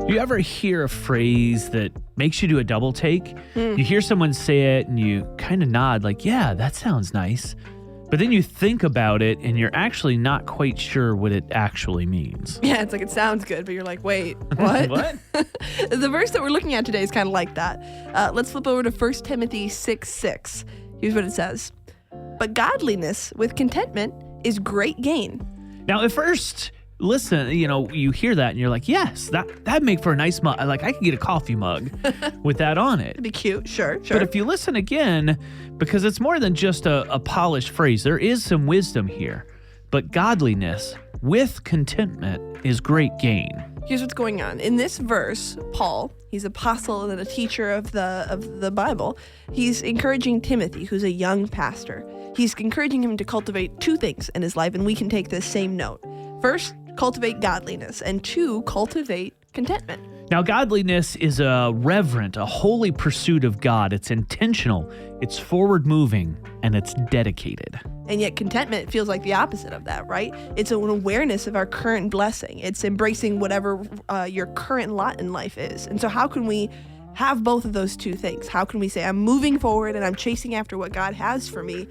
You ever hear a phrase that makes you do a double take? You hear someone say it and you kind of nod like, yeah, that sounds nice. But then you think about it and you're actually not quite sure what it actually means. Yeah, it's like it sounds good, but you're like, wait, what? What? The verse that we're looking at today is kind of like that. Let's flip over to 1 Timothy 6:6. Here's what it says. But godliness with contentment is great gain. Now, at first, listen, you hear that and you're like, yes, that'd make for a nice mug. Like, I could get a coffee mug with that on it. It'd be cute, sure. But if you listen again, because it's more than just a polished phrase, there is some wisdom here. But godliness with contentment is great gain. Here's what's going on. In this verse, Paul, he's apostle and a teacher of the Bible. He's encouraging Timothy, who's a young pastor. He's encouraging him to cultivate two things in his life, and we can take this same note. First, cultivate godliness, and two, cultivate contentment. Now, godliness is a reverent, a holy pursuit of God. It's intentional, it's forward-moving, and it's dedicated. And yet contentment feels like the opposite of that, right? It's an awareness of our current blessing. It's embracing whatever your current lot in life is. And so how can we have both of those two things? How can we say, I'm moving forward and I'm chasing after what God has for me,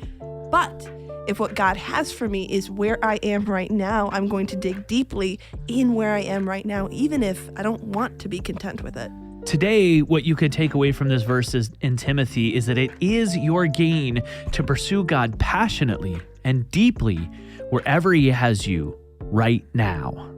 but if what God has for me is where I am right now, I'm going to dig deeply in where I am right now, even if I don't want to be content with it. Today, what you could take away from this verse in Timothy is that it is your gain to pursue God passionately and deeply wherever He has you right now.